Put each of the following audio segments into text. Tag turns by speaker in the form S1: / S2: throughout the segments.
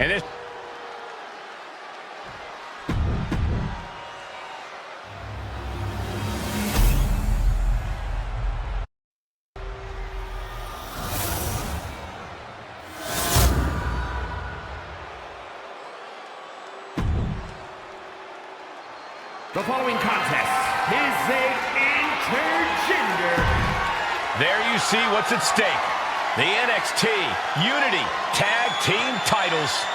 S1: And this...
S2: The following contest is an intergender.
S1: There you see what's at stake. The NXT Unity Tag Team titles.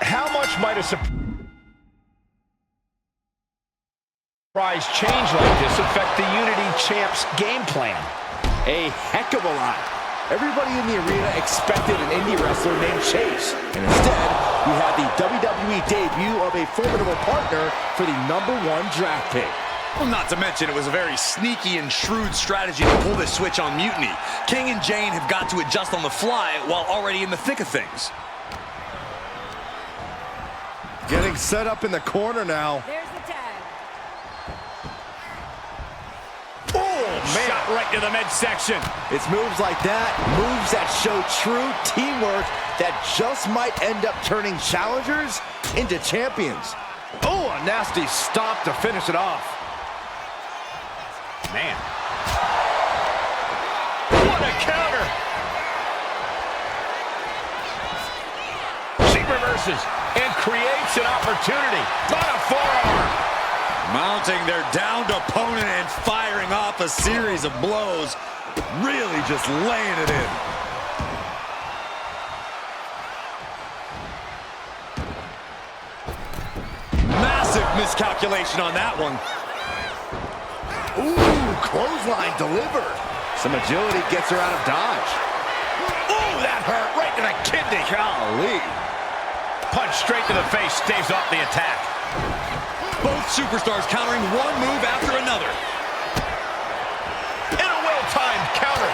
S1: How much might a surprise change like this affect the Unity Champs game plan?
S3: A heck of a lot. Everybody in the arena expected an indie wrestler named Chase, and instead, we had the WWE debut of a formidable partner for the #1 draft pick.
S4: Well, not to mention, it was a very sneaky and shrewd strategy to pull this switch on Mutiny. King and Jane have got to adjust on the fly while already in the thick of things.
S3: Getting set up in the corner now.
S5: There's the tag.
S1: Man. Shot right to the midsection.
S3: It's moves like that, moves that show true teamwork that just might end up turning challengers into champions. Oh, a nasty stop to finish it off.
S1: Man. What a counter. She reverses and creates an opportunity. Not a forearm.
S4: Mounting their downed opponent and firing off a series of blows. Really just laying it in. Massive miscalculation on that one.
S3: Ooh, clothesline delivered. Some agility gets her out of dodge.
S1: Ooh, that hurt right to the kidney.
S3: Golly.
S1: Punch straight to the face, staves off the attack.
S4: Both superstars countering one move after another.
S1: And a well-timed counter.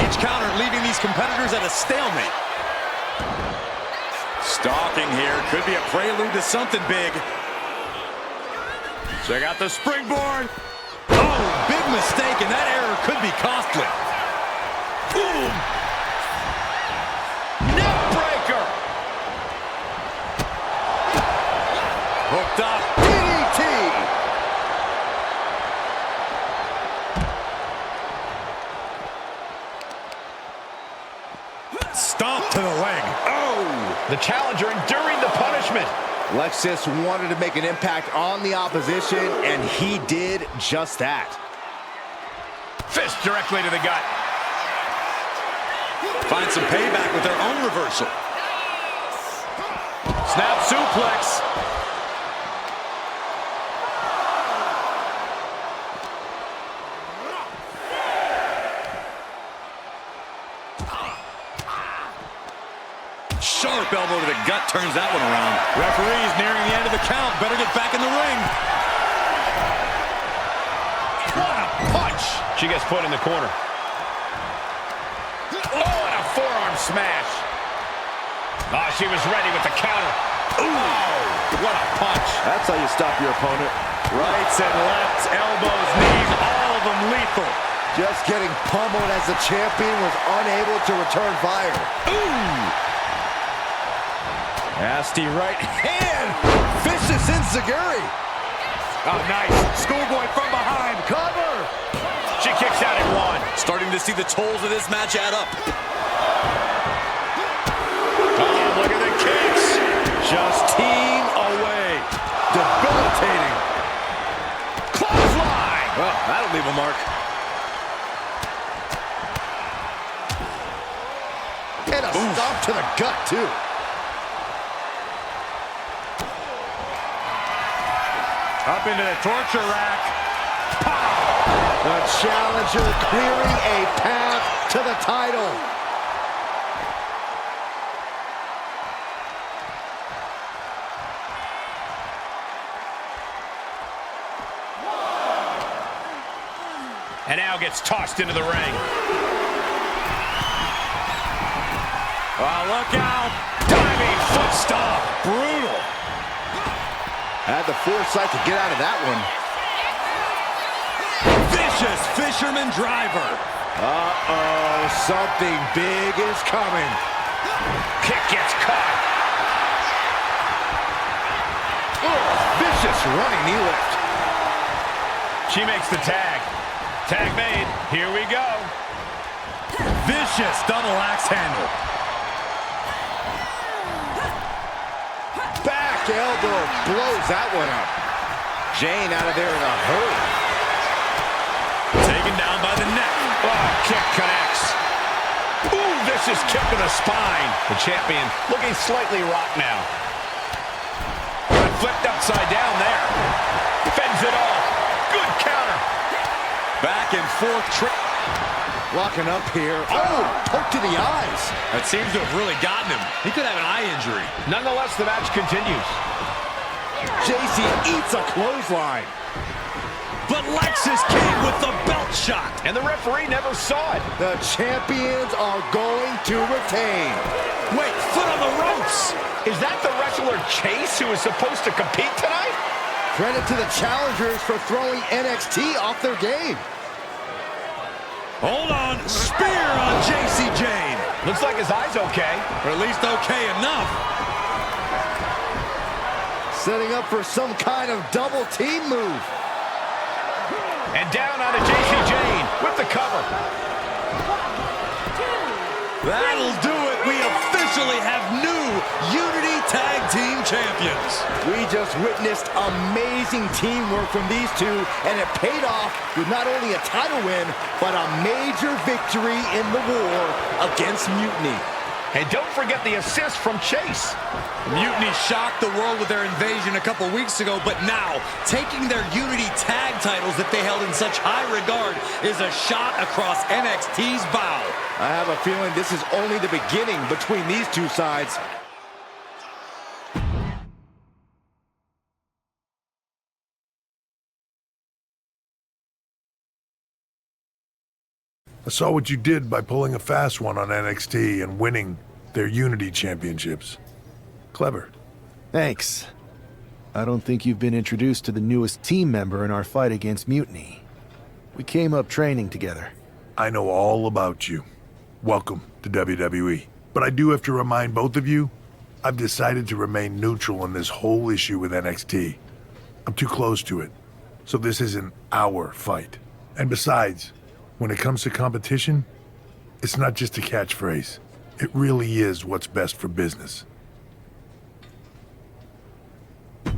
S4: Each counter leaving these competitors at a stalemate. Stalking here could be a prelude to something big. Check out the springboard. Oh, big mistake, and that error could be costly. Boom.
S1: Neck breaker.
S4: Hooked up.
S3: DDT.
S4: Stomp to the leg.
S1: Oh, the challenger enduring the punishment.
S3: Lexus wanted to make an impact on the opposition, and he did just that.
S1: Fist directly to the gut.
S4: Find some payback with their own reversal.
S1: Snap suplex.
S4: Sharp elbow to the gut turns that one around. Referee's nearing the end of the count. Better get back in the ring.
S1: What a punch. She gets put in the corner. Oh, and a forearm smash. Oh, she was ready with the counter. Ooh, what a punch.
S3: That's how you stop your opponent.
S4: Rights and lefts, elbows, knees, all of them lethal.
S3: Just getting pummeled as the champion was unable to return fire.
S4: Ooh! Nasty right hand.
S3: Vicious enziguri.
S1: Oh, nice. Schoolboy from behind.
S3: Cover.
S1: She kicks out at one.
S4: Starting to see the tolls of this match add up.
S1: Oh, look at the kicks.
S3: Just team away. Debilitating.
S1: Clothesline.
S4: Well, that'll leave a mark.
S3: And a stomp to the gut, too.
S4: Up into the torture rack.
S3: The challenger clearing a path to the title.
S1: And now gets tossed into the ring. Oh, look out. Diving foot stomp. Brutal.
S3: Had the foresight to get out of that one.
S4: Vicious fisherman driver.
S3: Uh-oh, something big is coming.
S1: Kick gets caught.
S3: Oh, vicious running knee lift.
S1: She makes the tag. Tag made. Here we go.
S4: Vicious double axe handle.
S3: Back elbow blows that one up. Jane out of there in a hurry.
S4: Taken down by the neck.
S1: Oh, kick connects. Ooh, vicious kick to the spine. The champion looking slightly rocked now. Flipped upside down there. Fends it off. Good counter.
S4: Back and forth trick.
S3: Locking up here. Oh, poke to the eyes.
S4: That seems to have really gotten him. He could have an eye injury.
S1: Nonetheless, the match continues.
S3: JC eats a clothesline.
S4: But Lex is king with the belt shot.
S1: And the referee never saw it.
S3: The champions are going to retain.
S4: Wait, foot on the ropes.
S1: Is that the wrestler Chase who is supposed to compete tonight?
S3: Credit to the challengers for throwing NXT off their game.
S4: Hold on. Spear on JC Jane.
S1: Looks like his eye's okay.
S4: Or at least okay enough.
S3: Setting up for some kind of double team move.
S1: And down onto JC Jane with the cover.
S4: That'll do it. We officially have new Unity Tag Team Champions.
S3: We just witnessed amazing teamwork from these two, and it paid off with not only a title win, but a major victory in the war against Mutiny.
S1: And don't forget the assist from Chase.
S4: Mutiny shocked the world with their invasion a couple weeks ago, but now taking their Unity tag titles that they held in such high regard is a shot across NXT's bow.
S3: I have a feeling this is only the beginning between these two sides.
S5: I saw what you did by pulling a fast one on NXT and winning their Unity Championships. Clever.
S6: Thanks. I don't think you've been introduced to the newest team member in our fight against Mutiny. We came up training together.
S5: I know all about you. Welcome to WWE. But I do have to remind both of you, I've decided to remain neutral in this whole issue with NXT. I'm too close to it. So this isn't our fight. And besides, when it comes to competition, it's not just a catchphrase. It really is what's best for business.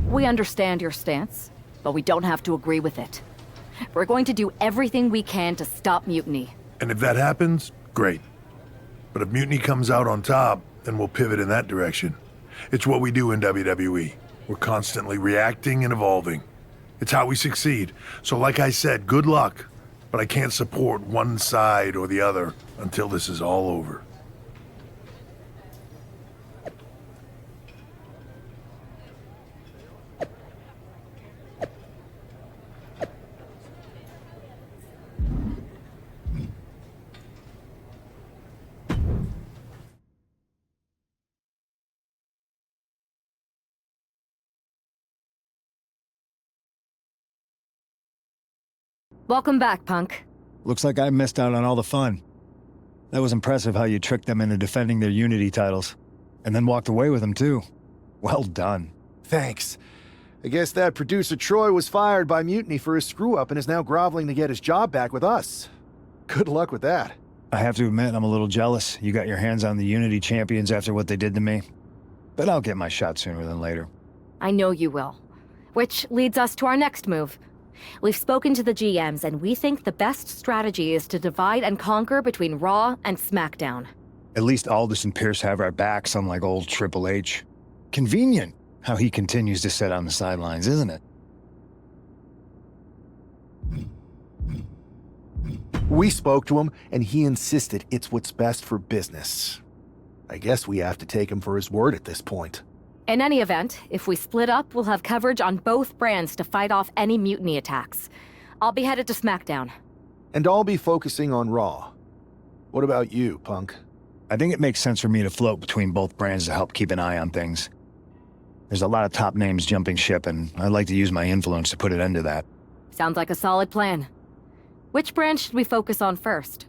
S7: We understand your stance, but we don't have to agree with it. We're going to do everything we can to stop Mutiny.
S5: And if that happens, great. But if Mutiny comes out on top, then we'll pivot in that direction. It's what we do in WWE. We're constantly reacting and evolving. It's how we succeed. So like I said, good luck. But I can't support one side or the other until this is all over.
S7: Welcome back, Punk.
S8: Looks like I missed out on all the fun. That was impressive how you tricked them into defending their Unity titles. And then walked away with them, too. Well done.
S6: Thanks. I guess that producer Troy was fired by Mutiny for his screw-up and is now groveling to get his job back with us. Good luck with that.
S8: I have to admit, I'm a little jealous you got your hands on the Unity champions after what they did to me. But I'll get my shot sooner than later.
S7: I know you will. Which leads us to our next move. We've spoken to the GMs, and we think the best strategy is to divide and conquer between Raw and SmackDown.
S8: At least Aldous and Pierce have our backs, unlike old Triple H. Convenient how he continues to sit on the sidelines, isn't it?
S6: We spoke to him, and he insisted it's what's best for business. I guess we have to take him for his word at this point.
S7: In any event, if we split up, we'll have coverage on both brands to fight off any Mutiny attacks. I'll be headed to SmackDown.
S6: And I'll be focusing on Raw. What about you, Punk?
S8: I think it makes sense for me to float between both brands to help keep an eye on things. There's a lot of top names jumping ship, and I'd like to use my influence to put an end to that.
S7: Sounds like a solid plan. Which brand should we focus on first?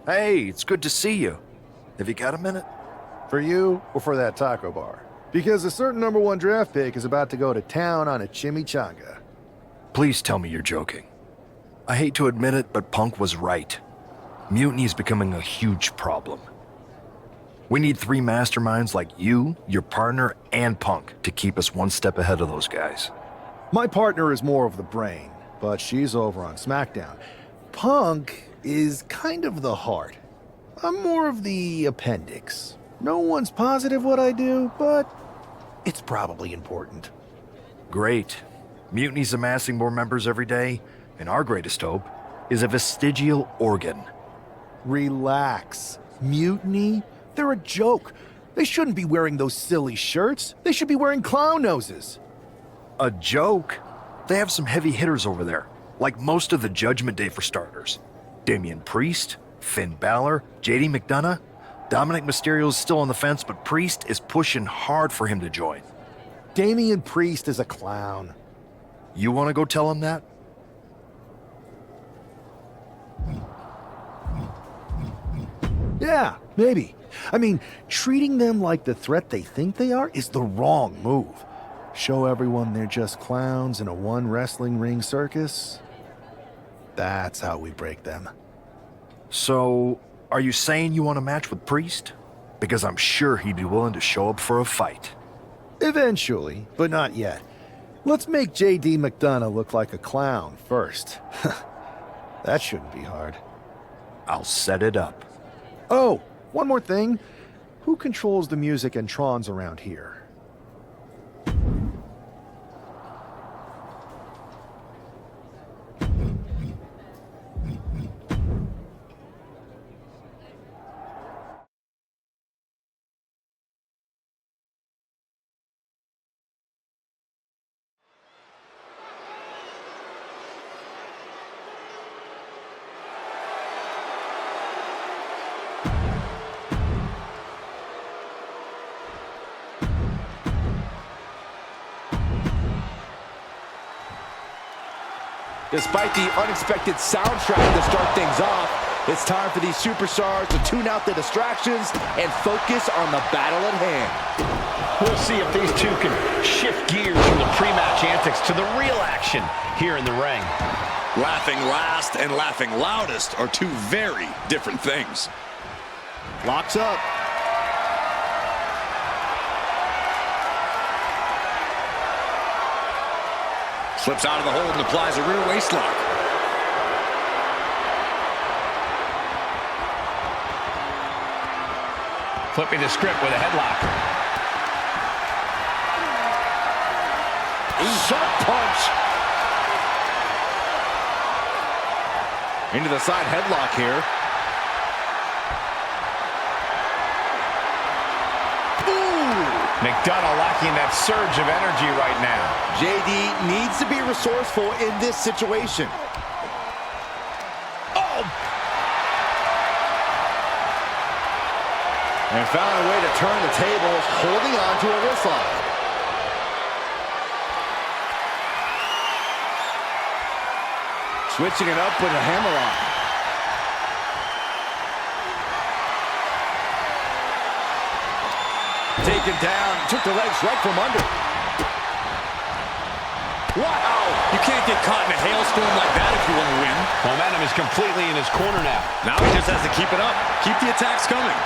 S9: Hey, it's good to see you. Have you got a minute?
S6: For you or for that taco bar? Because a certain #1 draft pick is about to go to town on a chimichanga.
S9: Please tell me you're joking. I hate to admit it, but Punk was right. Mutiny is becoming a huge problem. We need 3 masterminds like you, your partner, and Punk to keep us one step ahead of those guys.
S6: My partner is more of the brain, but she's over on SmackDown. Punk is kind of the heart. I'm more of the appendix. No one's positive what I do, but it's probably important.
S9: Great. Mutiny's amassing more members every day, and our greatest hope is a vestigial organ.
S6: Relax. Mutiny? They're a joke. They shouldn't be wearing those silly shirts. They should be wearing clown noses.
S9: A joke? They have some heavy hitters over there, like most of the Judgment Day for starters. Damian Priest, Finn Balor, JD McDonough. Dominic Mysterio's still on the fence, but Priest is pushing hard for him to join.
S6: Damian Priest is a clown.
S9: You want to go tell him that?
S6: Yeah, maybe. I mean, treating them like the threat they think they are is the wrong move. Show everyone they're just clowns in a one wrestling ring circus. That's how we break them.
S9: So, are you saying you want a match with Priest? Because I'm sure he'd be willing to show up for a fight.
S6: Eventually, but not yet. Let's make JD McDonough look like a clown first. That shouldn't be hard.
S9: I'll set it up.
S6: Oh, one more thing. Who controls the music and trons around here?
S3: Despite the unexpected soundtrack to start things off, it's time for these superstars to tune out the distractions and focus on the battle at hand.
S1: We'll see if these two can shift gears from the pre-match antics to the real action here in the ring.
S10: Laughing last and laughing loudest are two very different things.
S3: Locks up.
S10: Slips out of the hold and applies a rear waist lock.
S1: Flipping the script with a headlock.
S3: Shot punch. Into the side headlock here.
S1: McDonough lacking that surge of energy right now.
S3: JD needs to be resourceful in this situation.
S1: Oh!
S3: And found a way to turn the tables, holding on to a wrist lock. Switching it up with a hammerlock. Taken down, took the legs right from under. Wow!
S10: You can't get caught in a hailstorm like that if you want to win.
S1: Momentum is completely in his corner now.
S10: Now he just has to keep it up. Keep the attacks coming.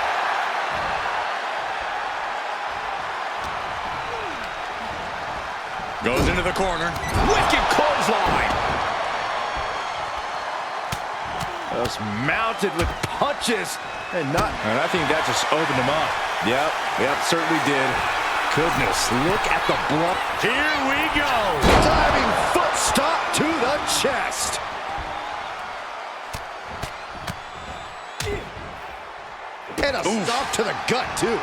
S10: Goes into the corner.
S1: Wicked clothesline.
S3: Just mounted with punches and I think that just opened him up. Yep, certainly did. Goodness, look at the blunt.
S1: Here we go.
S3: Diving foot stop to the And a stop to the gut, too.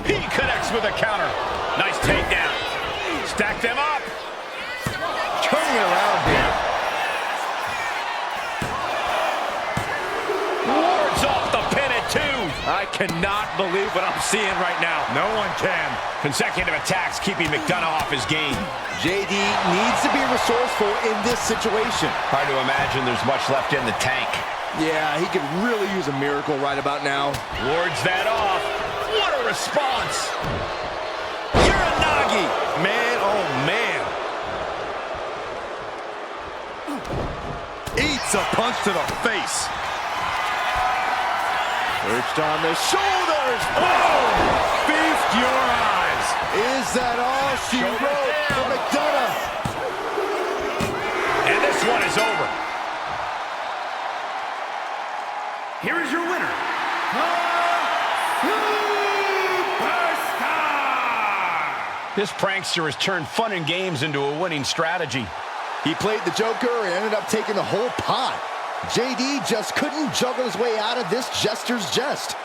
S1: He connects with a counter. Nice takedown. Stack them up.
S3: Turning it around here.
S1: Wards off the pin at 2.
S3: I cannot believe what I'm seeing right now.
S2: No one can.
S1: Consecutive attacks keeping McDonough off his game.
S3: JD needs to be resourceful in this situation.
S1: Hard to imagine there's much left in the tank.
S3: Yeah, he could really use a miracle right about now.
S1: Wards that off. What a response.
S3: Uranagi! Man, oh man.
S10: Eats a punch to the face.
S3: Perched on the shoulders.
S2: Boom! Feast your eyes.
S3: Is that all she wrote for McDonough?
S1: And this one is over.
S2: Here is your winner, Superstar!
S1: This prankster has turned fun and games into a winning strategy.
S3: He played the Joker and ended up taking the whole pot. JD just couldn't juggle his way out of this jester's jest.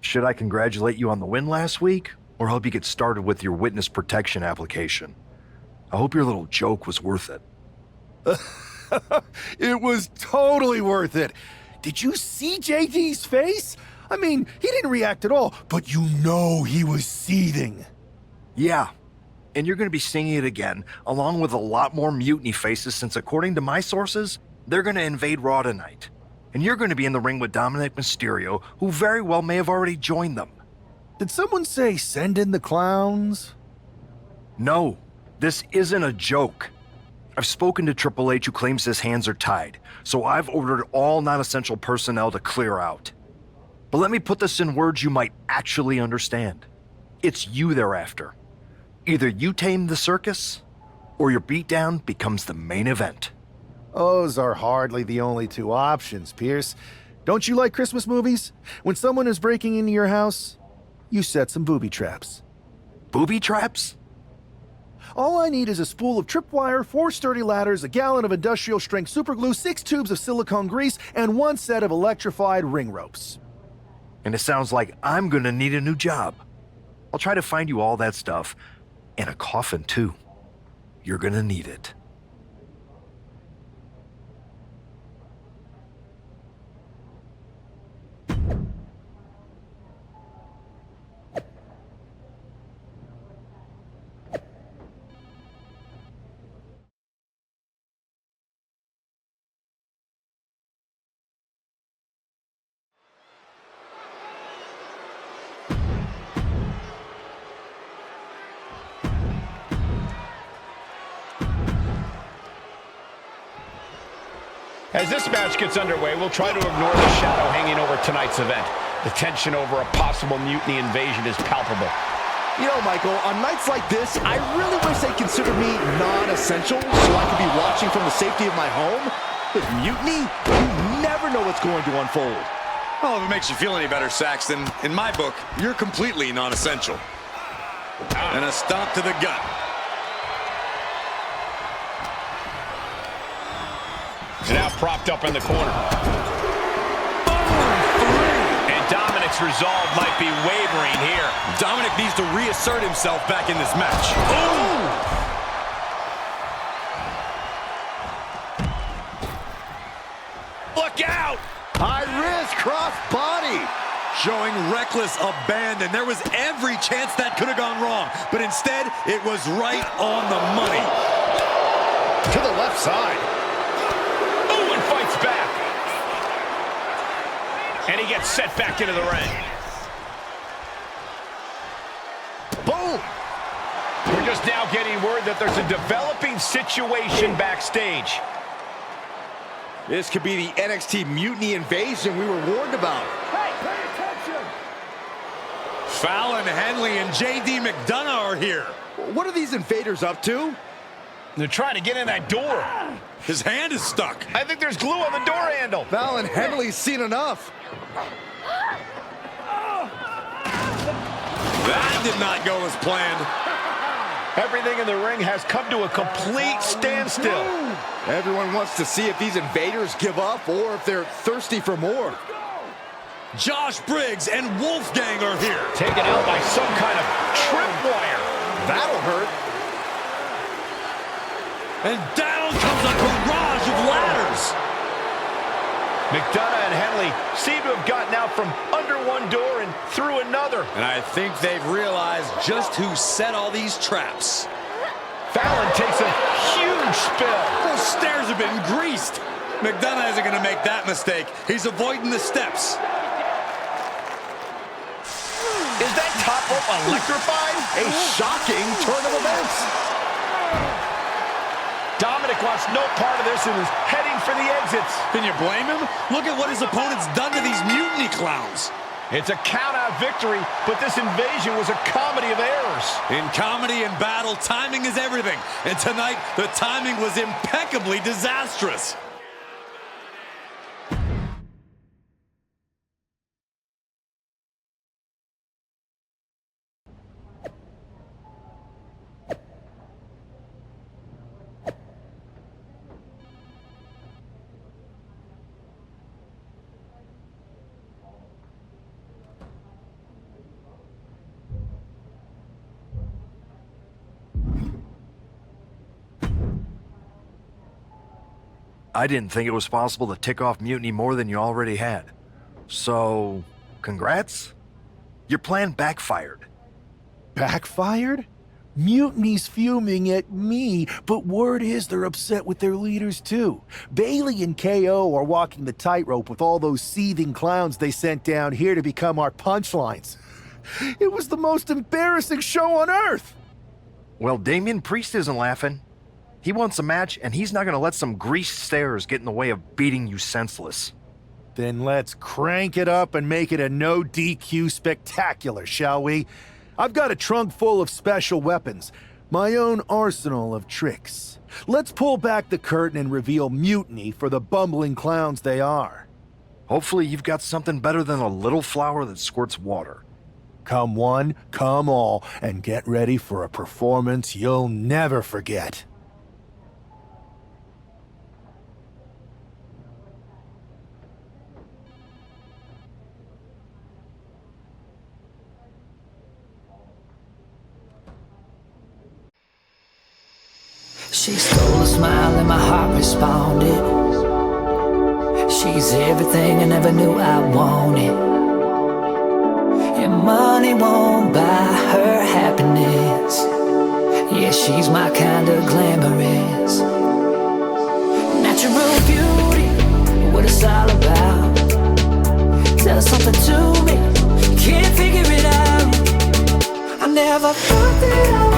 S9: Should I congratulate you on the win last week, or help you get started with your witness protection application? I hope your little joke was worth it.
S6: It was totally worth it. Did you see JD's face? I mean, he didn't react at all, but you know he was seething.
S9: Yeah, and you're going to be seeing it again, along with a lot more mutiny faces, since according to my sources, they're going to invade Raw tonight. And you're going to be in the ring with Dominic Mysterio, who very well may have already joined them.
S6: Did someone say send in the clowns?
S9: No, this isn't a joke. I've spoken to Triple H, who claims his hands are tied, so I've ordered all non-essential personnel to clear out. But let me put this in words you might actually understand. It's you they're after. Either you tame the circus, or your beatdown becomes the main event.
S6: Those are hardly the only two options, Pierce. Don't you like Christmas movies? When someone is breaking into your house, you set some booby traps.
S9: Booby traps?
S6: All I need is a spool of tripwire, 4 sturdy ladders, a gallon of industrial-strength superglue, 6 tubes of silicone grease, and 1 set of electrified ring ropes.
S9: And it sounds like I'm gonna need a new job. I'll try to find you all that stuff, and a coffin too. You're gonna need it.
S1: As this match gets underway, we'll try to ignore the shadow hanging over tonight's event. The tension over a possible mutiny invasion is palpable.
S3: You know, Michael, on nights like this, I really wish they'd consider me non-essential so I could be watching from the safety of my home. With mutiny, you never know what's going to unfold.
S10: Well, if it makes you feel any better, Saxton, in my book, you're completely non-essential. And a stomp to the gut.
S1: He's now propped up in the corner. And Dominic's resolve might be wavering here.
S10: Dominic needs to reassert himself back in this match.
S1: Ooh! Look out!
S3: High risk, cross body.
S10: Showing reckless abandon. There was every chance that could have gone wrong, but instead, it was right on the money.
S3: To the left side.
S1: Fights back. And he gets set back into the ring.
S3: Boom!
S1: We're just now getting word that there's a developing situation backstage.
S3: This could be the NXT Mutiny invasion we were warned about.
S2: Hey, pay attention!
S10: Fallon Henley and JD McDonough are here.
S3: What are these invaders up to?
S1: They're trying to get in that door.
S10: His hand is stuck.
S1: I think there's glue on the door handle.
S3: Fallon Henley's seen enough.
S10: That did not go as planned.
S1: Everything in the ring has come to a complete standstill.
S3: Everyone wants to see if these invaders give up or if they're thirsty for more.
S10: Josh Briggs and Wolfgang are here.
S1: Taken out by some kind of tripwire.
S3: That'll hurt.
S10: And down comes a barrage of ladders.
S1: McDonough and Henley seem to have gotten out from under one door and through another.
S10: And I think they've realized just who set all these traps.
S1: Fallon takes a huge spill.
S10: Those stairs have been greased. McDonough isn't going to make that mistake. He's avoiding the steps.
S1: Is that top rope electrified?
S3: A shocking turn of events.
S1: Dominic wants no part of this and is heading for the exits.
S10: Can you blame him? Look at what his opponent's done to these mutiny clowns.
S1: It's a count-out victory, but this invasion was a comedy of errors.
S10: In comedy and battle, timing is everything. And tonight, the timing was impeccably disastrous.
S9: I didn't think it was possible to tick off Mutiny more than you already had. So, congrats? Your plan backfired.
S6: Backfired? Mutiny's fuming at me, but word is they're upset with their leaders too. Bailey and KO are walking the tightrope with all those seething clowns they sent down here to become our punchlines. It was the most embarrassing show on earth!
S9: Well, Damian Priest isn't laughing. He wants a match, and he's not going to let some greased stairs get in the way of beating you senseless.
S6: Then let's crank it up and make it a no DQ spectacular, shall we? I've got a trunk full of special weapons, my own arsenal of tricks. Let's pull back the curtain and reveal Mutiny for the bumbling clowns they are.
S9: Hopefully you've got something better than a little flower that squirts water.
S6: Come one, come all, and get ready for a performance you'll never forget.
S11: She stole a smile and my heart responded. She's everything I never knew I wanted. And money won't buy her happiness. Yeah, she's my kind of glamorous. Natural beauty, what it's all about. Tell something to me, can't figure it out. I never thought that I